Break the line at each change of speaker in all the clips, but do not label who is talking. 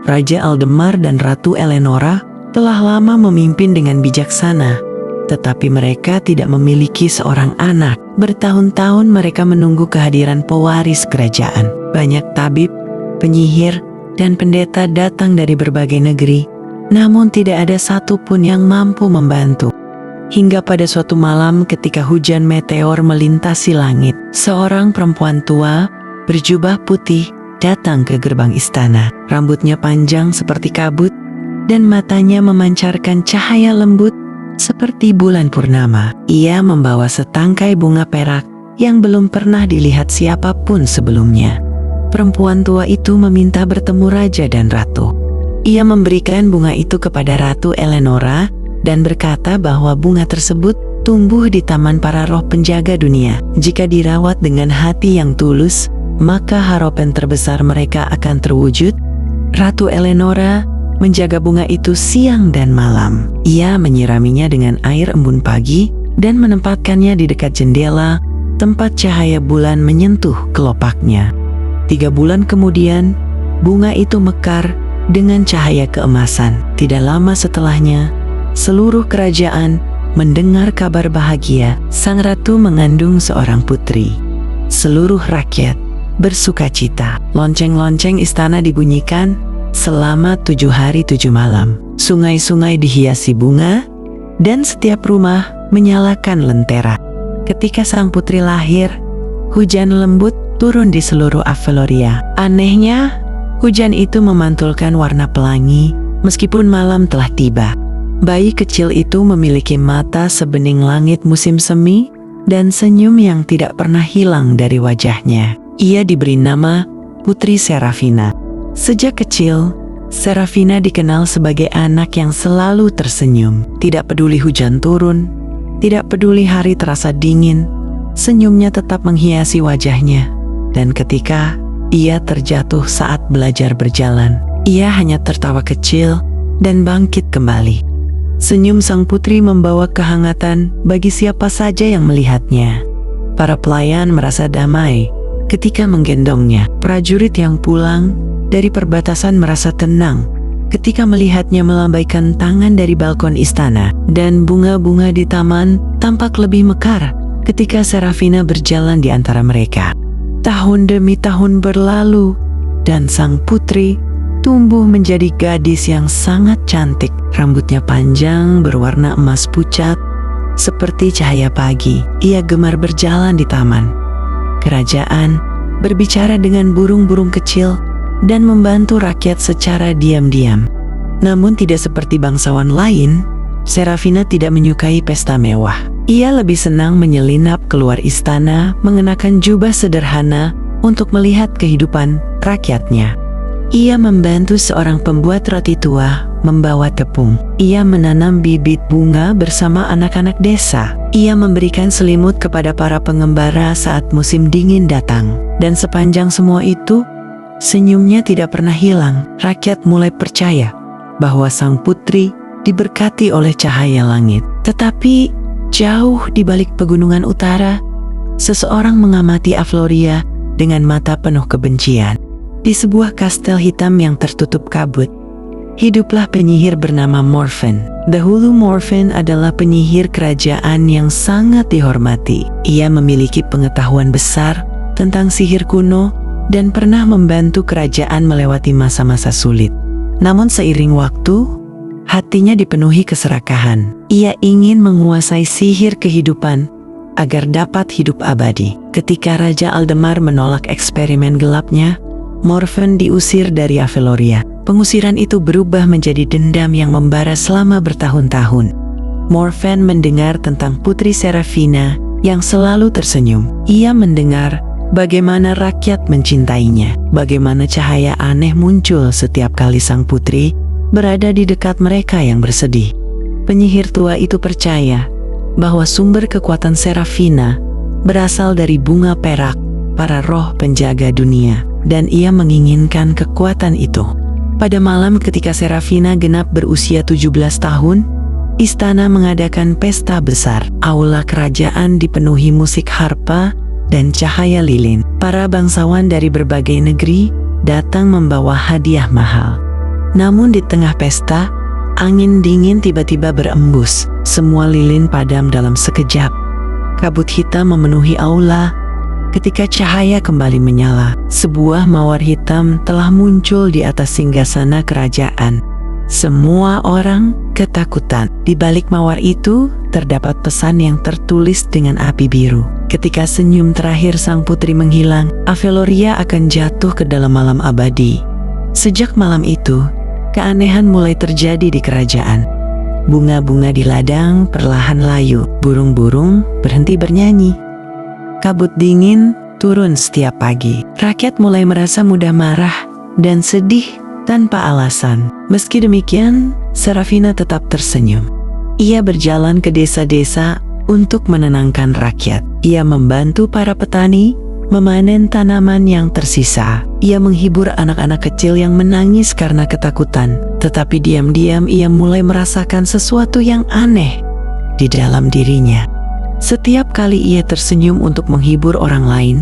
Raja Aldemar dan Ratu Eleonora telah lama memimpin dengan bijaksana, tetapi mereka tidak memiliki seorang anak. Bertahun-tahun mereka menunggu kehadiran pewaris kerajaan. Banyak tabib, penyihir, dan pendeta datang dari berbagai negeri, namun tidak ada satupun yang mampu membantu. Hingga pada suatu malam ketika hujan meteor melintasi langit, seorang perempuan tua berjubah putih datang ke gerbang istana. Rambutnya panjang seperti kabut dan matanya memancarkan cahaya lembut seperti bulan purnama. Ia membawa setangkai bunga perak yang belum pernah dilihat siapapun sebelumnya. Perempuan tua itu meminta bertemu raja dan ratu. Ia memberikan bunga itu kepada Ratu Eleonora dan berkata bahwa bunga tersebut tumbuh di taman para roh penjaga dunia. Jika dirawat dengan hati yang tulus, maka harapan terbesar mereka akan terwujud. Ratu Eleonora menjaga bunga itu siang dan malam. Ia menyiraminya dengan air embun pagi dan menempatkannya di dekat jendela, tempat cahaya bulan menyentuh kelopaknya. 3 bulan kemudian, bunga itu mekar dengan cahaya keemasan. Tidak lama setelahnya, seluruh kerajaan mendengar kabar bahagia. Sang ratu mengandung seorang putri. Seluruh rakyat bersukacita. Lonceng-lonceng istana dibunyikan selama 7 hari 7 malam. Sungai-sungai dihiasi bunga dan setiap rumah menyalakan lentera. Ketika sang putri lahir, hujan lembut turun di seluruh Aveloria. Anehnya, hujan itu memantulkan warna pelangi meskipun malam telah tiba. Bayi kecil itu memiliki mata sebening langit musim semi dan senyum yang tidak pernah hilang dari wajahnya. Ia diberi nama Putri Serafina. Sejak kecil, Serafina dikenal sebagai anak yang selalu tersenyum. Tidak peduli hujan turun, tidak peduli hari terasa dingin, senyumnya tetap menghiasi wajahnya. Dan ketika ia terjatuh saat belajar berjalan, ia hanya tertawa kecil dan bangkit kembali. Senyum sang putri membawa kehangatan bagi siapa saja yang melihatnya. Para pelayan merasa damai ketika menggendongnya. Prajurit yang pulang dari perbatasan merasa tenang ketika melihatnya melambaikan tangan dari balkon istana. Dan bunga-bunga di taman tampak lebih mekar ketika Serafina berjalan di antara mereka. Tahun demi tahun berlalu dan sang putri tumbuh menjadi gadis yang sangat cantik. Rambutnya panjang berwarna emas pucat seperti cahaya pagi. Ia gemar berjalan di taman kerajaan, berbicara dengan burung-burung kecil dan membantu rakyat secara diam-diam. Namun tidak seperti bangsawan lain, Serafina tidak menyukai pesta mewah. Ia lebih senang menyelinap keluar istana mengenakan jubah sederhana untuk melihat kehidupan rakyatnya. Ia membantu seorang pembuat roti tua membawa tepung. Ia menanam bibit bunga bersama anak-anak desa. Ia memberikan selimut kepada para pengembara saat musim dingin datang. Dan sepanjang semua itu, senyumnya tidak pernah hilang. Rakyat mulai percaya bahwa sang putri diberkati oleh cahaya langit. Tetapi jauh di balik pegunungan utara, seseorang mengamati Aveloria dengan mata penuh kebencian. Di sebuah kastel hitam yang tertutup kabut, hiduplah penyihir bernama Morven. Dahulu Morven adalah penyihir kerajaan yang sangat dihormati. Ia memiliki pengetahuan besar tentang sihir kuno dan pernah membantu kerajaan melewati masa-masa sulit. Namun seiring waktu, hatinya dipenuhi keserakahan. Ia ingin menguasai sihir kehidupan agar dapat hidup abadi. Ketika Raja Aldemar menolak eksperimen gelapnya, Morven diusir dari Aveloria. Pengusiran itu berubah menjadi dendam yang membara selama bertahun-tahun. Morven mendengar tentang Putri Serafina yang selalu tersenyum. Ia mendengar bagaimana rakyat mencintainya, bagaimana cahaya aneh muncul setiap kali sang putri berada di dekat mereka yang bersedih. Penyihir tua itu percaya bahwa sumber kekuatan Serafina berasal dari bunga perak, para roh penjaga dunia, dan ia menginginkan kekuatan itu. Pada malam ketika Serafina genap berusia 17 tahun, istana mengadakan pesta besar. Aula kerajaan dipenuhi musik harpa dan cahaya lilin. Para bangsawan dari berbagai negeri datang membawa hadiah mahal. Namun di tengah pesta, angin dingin tiba-tiba berembus. Semua lilin padam dalam sekejap. Kabut hitam memenuhi aula. Ketika cahaya kembali menyala, sebuah mawar hitam telah muncul di atas singgasana kerajaan. Semua orang ketakutan. Di balik mawar itu terdapat pesan yang tertulis dengan api biru. Ketika senyum terakhir sang putri menghilang, Aveloria akan jatuh ke dalam malam abadi. Sejak malam itu, keanehan mulai terjadi di kerajaan. Bunga-bunga di ladang perlahan layu, burung-burung berhenti bernyanyi. Kabut dingin turun setiap pagi. Rakyat mulai merasa mudah marah dan sedih tanpa alasan. Meski demikian, Serafina tetap tersenyum. Ia berjalan ke desa-desa untuk menenangkan rakyat. Ia membantu para petani memanen tanaman yang tersisa. Ia menghibur anak-anak kecil yang menangis karena ketakutan. Tetapi diam-diam ia mulai merasakan sesuatu yang aneh di dalam dirinya. Setiap kali ia tersenyum untuk menghibur orang lain,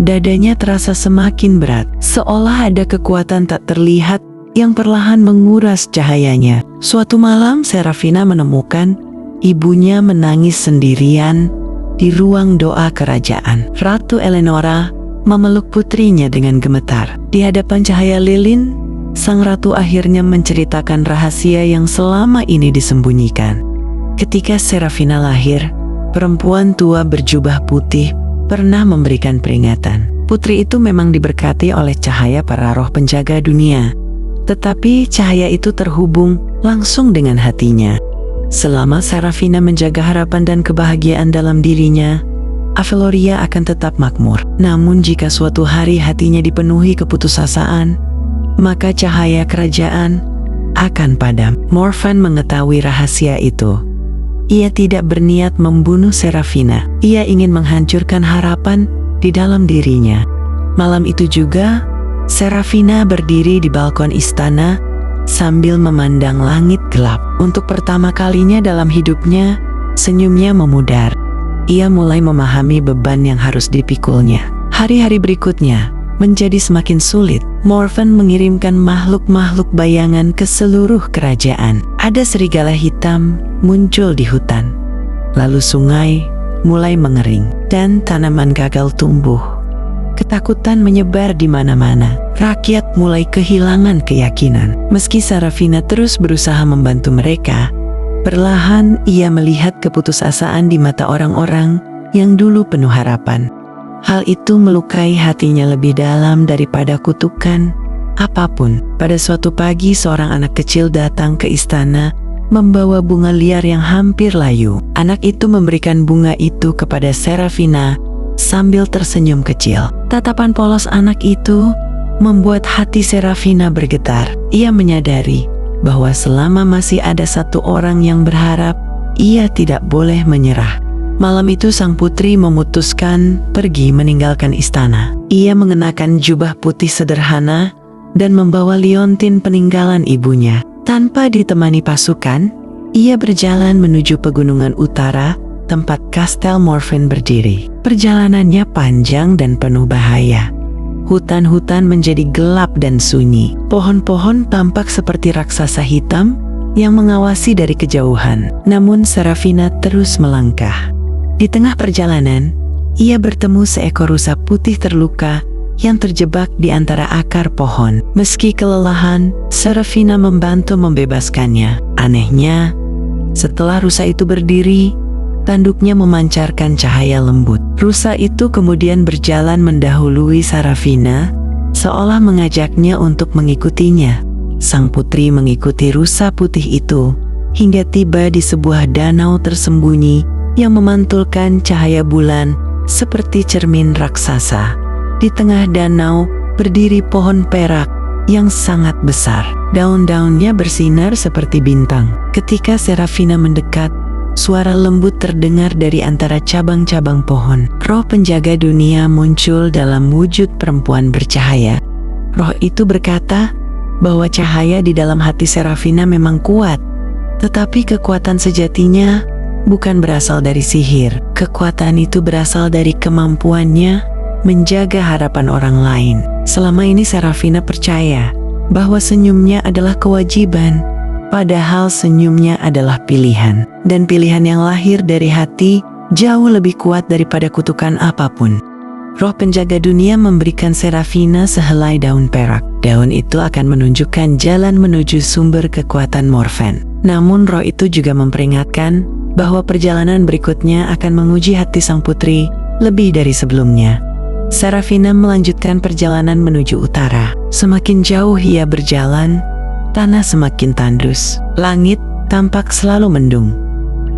dadanya terasa semakin berat, seolah ada kekuatan tak terlihat yang perlahan menguras cahayanya. Suatu malam Serafina menemukan ibunya menangis sendirian di ruang doa kerajaan. Ratu Eleonora memeluk putrinya dengan gemetar. Di hadapan cahaya lilin, sang ratu akhirnya menceritakan rahasia yang selama ini disembunyikan. Ketika Serafina lahir, perempuan tua berjubah putih pernah memberikan peringatan. Putri itu memang diberkati oleh cahaya para roh penjaga dunia, tetapi cahaya itu terhubung langsung dengan hatinya. Selama Serafina menjaga harapan dan kebahagiaan dalam dirinya, Aveloria akan tetap makmur. Namun jika suatu hari hatinya dipenuhi keputusasaan, maka cahaya kerajaan akan padam. Morfan mengetahui rahasia itu. Ia tidak berniat membunuh Serafina. Ia ingin menghancurkan harapan di dalam dirinya. Malam itu juga, Serafina berdiri di balkon istana sambil memandang langit gelap. Untuk pertama kalinya dalam hidupnya, senyumnya memudar. Ia mulai memahami beban yang harus dipikulnya. Hari-hari berikutnya menjadi semakin sulit. Morfan mengirimkan makhluk-makhluk bayangan ke seluruh kerajaan. Ada serigala hitam muncul di hutan. Lalu sungai mulai mengering dan tanaman gagal tumbuh. Ketakutan menyebar di mana-mana. Rakyat mulai kehilangan keyakinan. Meski Serafina terus berusaha membantu mereka, perlahan ia melihat keputusasaan di mata orang-orang yang dulu penuh harapan. Hal itu melukai hatinya lebih dalam daripada kutukan apapun. Pada suatu pagi, seorang anak kecil datang ke istana membawa bunga liar yang hampir layu. Anak itu memberikan bunga itu kepada Serafina sambil tersenyum kecil. Tatapan polos anak itu membuat hati Serafina bergetar. Ia menyadari bahwa selama masih ada satu orang yang berharap, ia tidak boleh menyerah. Malam itu sang putri memutuskan pergi meninggalkan istana. Ia mengenakan jubah putih sederhana dan membawa liontin peninggalan ibunya. Tanpa ditemani pasukan, ia berjalan menuju pegunungan utara, tempat Kastel Morfin berdiri. Perjalanannya panjang dan penuh bahaya. Hutan-hutan menjadi gelap dan sunyi. Pohon-pohon tampak seperti raksasa hitam yang mengawasi dari kejauhan. Namun Serafina terus melangkah. Di tengah perjalanan, ia bertemu seekor rusa putih terluka yang terjebak di antara akar pohon. Meski kelelahan, Serafina membantu membebaskannya. Anehnya, setelah rusa itu berdiri, tanduknya memancarkan cahaya lembut. Rusa itu kemudian berjalan mendahului Serafina, seolah mengajaknya untuk mengikutinya. Sang putri mengikuti rusa putih itu hingga tiba di sebuah danau tersembunyi yang memantulkan cahaya bulan seperti cermin raksasa. Di tengah danau berdiri pohon perak yang sangat besar. Daun-daunnya bersinar seperti bintang. Ketika Serafina mendekat, suara lembut terdengar dari antara cabang-cabang pohon. Roh penjaga dunia muncul dalam wujud perempuan bercahaya. Roh itu berkata bahwa cahaya di dalam hati Serafina memang kuat, tetapi kekuatan sejatinya bukan berasal dari sihir. Kekuatan itu berasal dari kemampuannya menjaga harapan orang lain. Selama ini Serafina percaya bahwa senyumnya adalah kewajiban, padahal senyumnya adalah pilihan. Dan pilihan yang lahir dari hati jauh lebih kuat daripada kutukan apapun. Roh penjaga dunia memberikan Serafina sehelai daun perak. Daun itu akan menunjukkan jalan menuju sumber kekuatan Morven. Namun roh itu juga memperingatkan bahwa perjalanan berikutnya akan menguji hati sang putri lebih dari sebelumnya. Serafina melanjutkan perjalanan menuju utara. Semakin jauh ia berjalan, tanah semakin tandus. Langit tampak selalu mendung.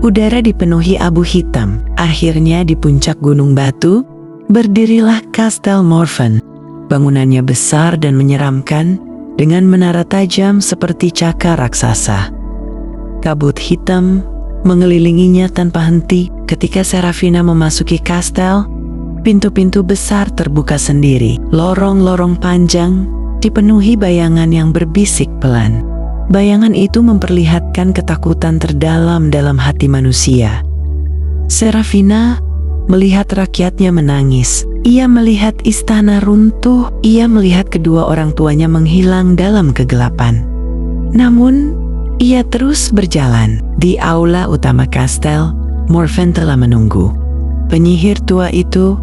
Udara dipenuhi abu hitam. Akhirnya di puncak gunung batu, berdirilah Kastel Morven. Bangunannya besar dan menyeramkan, dengan menara tajam seperti cakar raksasa. Kabut hitam mengelilinginya tanpa henti. Ketika Serafina memasuki kastel, pintu-pintu besar terbuka sendiri. Lorong-lorong panjang dipenuhi bayangan yang berbisik pelan. Bayangan itu memperlihatkan ketakutan terdalam dalam hati manusia. Serafina melihat rakyatnya menangis. Ia melihat istana runtuh. Ia melihat kedua orang tuanya menghilang dalam kegelapan. Namun, ia terus berjalan. Di aula utama kastel, Morven telah menunggu. Penyihir tua itu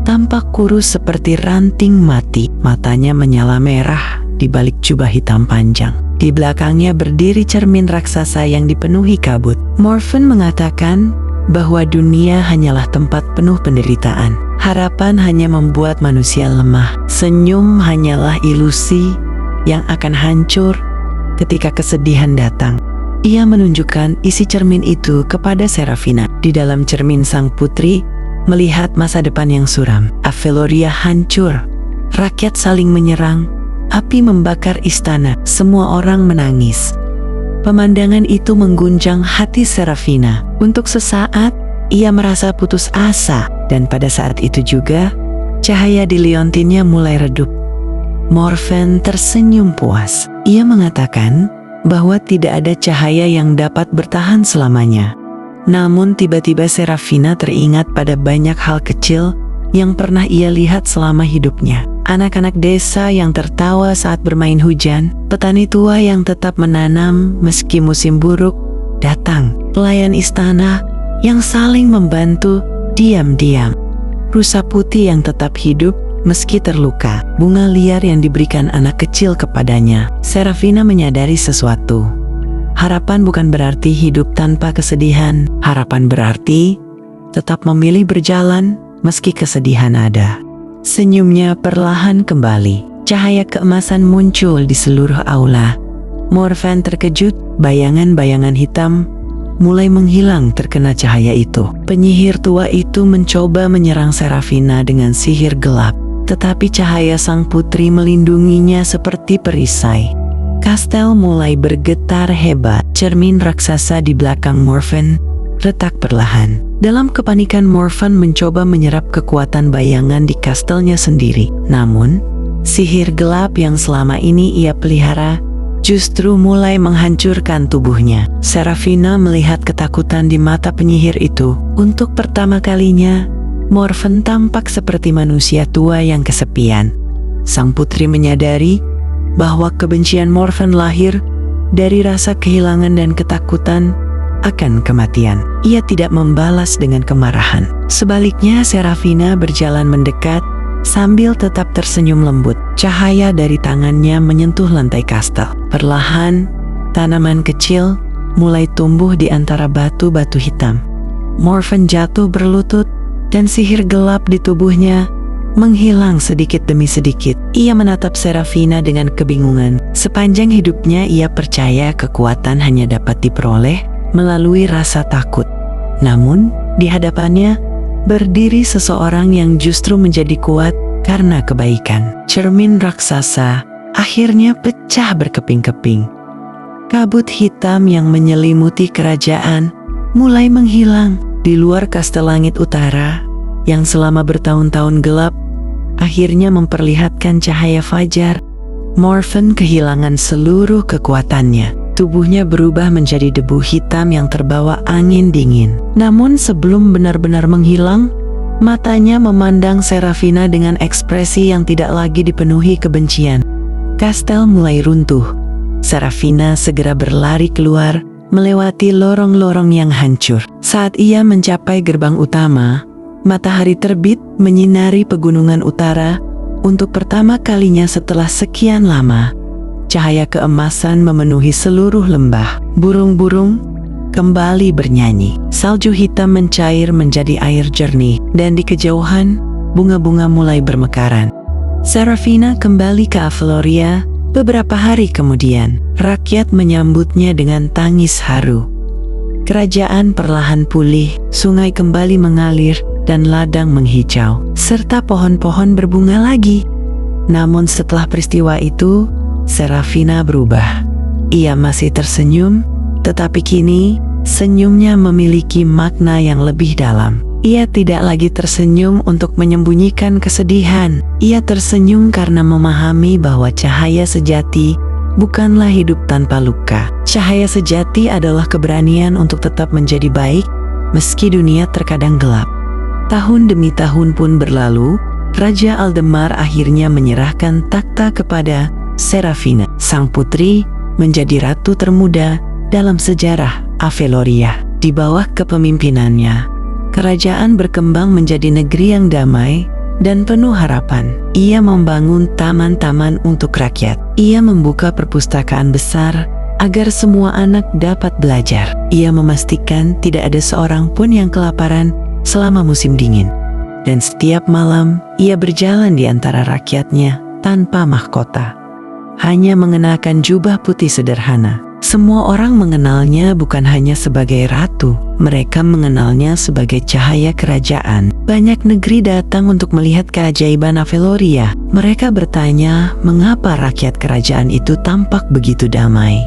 tampak kurus seperti ranting mati. Matanya menyala merah di balik jubah hitam panjang. Di belakangnya berdiri cermin raksasa yang dipenuhi kabut. Morven mengatakan bahwa dunia hanyalah tempat penuh penderitaan. Harapan hanya membuat manusia lemah. Senyum hanyalah ilusi yang akan hancur ketika kesedihan datang. Ia menunjukkan isi cermin itu kepada Serafina. Di dalam cermin sang putri melihat masa depan yang suram. Aveloria hancur. Rakyat saling menyerang. Api membakar istana. Semua orang menangis. Pemandangan itu mengguncang hati Serafina. Untuk sesaat, ia merasa putus asa. Dan pada saat itu juga, cahaya di liontinnya mulai redup. Morven tersenyum puas. Ia mengatakan bahwa tidak ada cahaya yang dapat bertahan selamanya. Namun tiba-tiba Serafina teringat pada banyak hal kecil yang pernah ia lihat selama hidupnya. Anak-anak desa yang tertawa saat bermain hujan, petani tua yang tetap menanam meski musim buruk datang, pelayan istana yang saling membantu diam-diam, rusa putih yang tetap hidup meski terluka, bunga liar yang diberikan anak kecil kepadanya. Serafina menyadari sesuatu. Harapan bukan berarti hidup tanpa kesedihan. Harapan berarti tetap memilih berjalan meski kesedihan ada. Senyumnya perlahan kembali. Cahaya keemasan muncul di seluruh aula. Morven terkejut. Bayangan-bayangan hitam mulai menghilang terkena cahaya itu. Penyihir tua itu mencoba menyerang Serafina dengan sihir gelap, tetapi cahaya sang putri melindunginya seperti perisai. Kastel mulai bergetar hebat. Cermin raksasa di belakang Morven retak perlahan. Dalam kepanikan, Morven mencoba menyerap kekuatan bayangan di kastelnya sendiri. Namun, sihir gelap yang selama ini ia pelihara justru mulai menghancurkan tubuhnya. Serafina melihat ketakutan di mata penyihir itu. Untuk pertama kalinya, Morven tampak seperti manusia tua yang kesepian. Sang putri menyadari bahwa kebencian Morven lahir dari rasa kehilangan dan ketakutan akan kematian. Ia tidak membalas dengan kemarahan. Sebaliknya, Serafina berjalan mendekat sambil tetap tersenyum lembut. Cahaya dari tangannya menyentuh lantai kastel. Perlahan, tanaman kecil mulai tumbuh di antara batu-batu hitam. Morven jatuh berlutut dan sihir gelap di tubuhnya menghilang sedikit demi sedikit. Ia menatap Serafina dengan kebingungan. Sepanjang hidupnya ia percaya kekuatan hanya dapat diperoleh melalui rasa takut. Namun, di hadapannya berdiri seseorang yang justru menjadi kuat karena kebaikan. Cermin raksasa akhirnya pecah berkeping-keping. Kabut hitam yang menyelimuti kerajaan mulai menghilang. Di luar kastel langit utara yang selama bertahun-tahun gelap akhirnya memperlihatkan cahaya fajar. Morven kehilangan seluruh kekuatannya. Tubuhnya berubah menjadi debu hitam yang terbawa angin dingin. Namun sebelum benar-benar menghilang, matanya memandang Serafina dengan ekspresi yang tidak lagi dipenuhi kebencian. kastel mulai runtuh. Serafina segera berlari keluar, melewati lorong-lorong yang hancur. Saat ia mencapai gerbang utama, matahari terbit menyinari pegunungan utara. Untuk pertama kalinya setelah sekian lama, cahaya keemasan memenuhi seluruh lembah. Burung-burung kembali bernyanyi. Salju hitam mencair menjadi air jernih, dan di kejauhan, bunga-bunga mulai bermekaran. Serafina kembali ke Aveloria. Beberapa hari kemudian, rakyat menyambutnya dengan tangis haru. Kerajaan perlahan pulih, sungai kembali mengalir, dan ladang menghijau, serta pohon-pohon berbunga lagi. Namun setelah peristiwa itu, Serafina berubah. Ia masih tersenyum, tetapi kini senyumnya memiliki makna yang lebih dalam. Ia tidak lagi tersenyum untuk menyembunyikan kesedihan. Ia tersenyum karena memahami bahwa cahaya sejati bukanlah hidup tanpa luka. Cahaya sejati adalah keberanian untuk tetap menjadi baik, meski dunia terkadang gelap. Tahun demi tahun pun berlalu, Raja Aldemar akhirnya menyerahkan takhta kepada Serafina. Sang putri menjadi ratu termuda dalam sejarah Aveloria. Di bawah kepemimpinannya, kerajaan berkembang menjadi negeri yang damai dan penuh harapan. Ia membangun taman-taman untuk rakyat. Ia membuka perpustakaan besar agar semua anak dapat belajar. Ia memastikan tidak ada seorang pun yang kelaparan selama musim dingin. Dan setiap malam, ia berjalan di antara rakyatnya tanpa mahkota, hanya mengenakan jubah putih sederhana. Semua orang mengenalnya bukan hanya sebagai ratu, mereka mengenalnya sebagai cahaya kerajaan. Banyak negeri datang untuk melihat keajaiban Aveloria. Mereka bertanya mengapa rakyat kerajaan itu tampak begitu damai.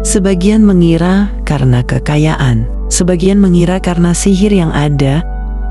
Sebagian mengira karena kekayaan, sebagian mengira karena sihir yang ada.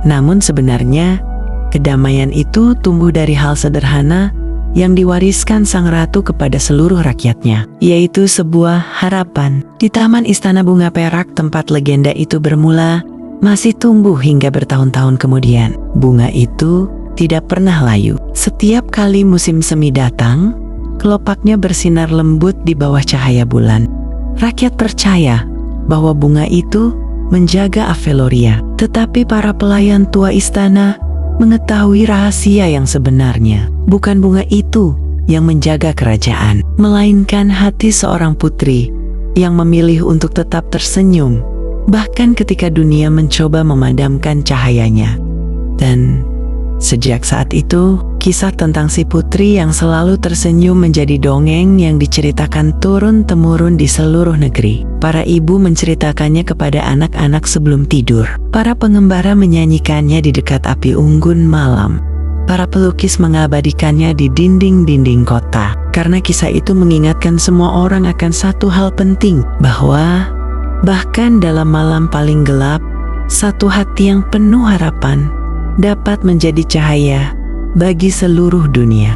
Namun sebenarnya, kedamaian itu tumbuh dari hal sederhana yang diwariskan sang ratu kepada seluruh rakyatnya, yaitu sebuah harapan. Di Taman Istana Bunga Perak tempat legenda itu bermula, masih tumbuh hingga bertahun-tahun kemudian. Bunga itu tidak pernah layu. Setiap kali musim semi datang, kelopaknya bersinar lembut di bawah cahaya bulan. Rakyat percaya bahwa bunga itu menjaga Aveloria, tetapi para pelayan tua istana mengetahui rahasia yang sebenarnya. Bukan bunga itu yang menjaga kerajaan, melainkan hati seorang putri yang memilih untuk tetap tersenyum, bahkan ketika dunia mencoba memadamkan cahayanya. Dan sejak saat itu, kisah tentang si putri yang selalu tersenyum menjadi dongeng yang diceritakan turun-temurun di seluruh negeri. Para ibu menceritakannya kepada anak-anak sebelum tidur. Para pengembara menyanyikannya di dekat api unggun malam. Para pelukis mengabadikannya di dinding-dinding kota. Karena kisah itu mengingatkan semua orang akan satu hal penting, bahwa bahkan dalam malam paling gelap, satu hati yang penuh harapan dapat menjadi cahaya bagi seluruh dunia.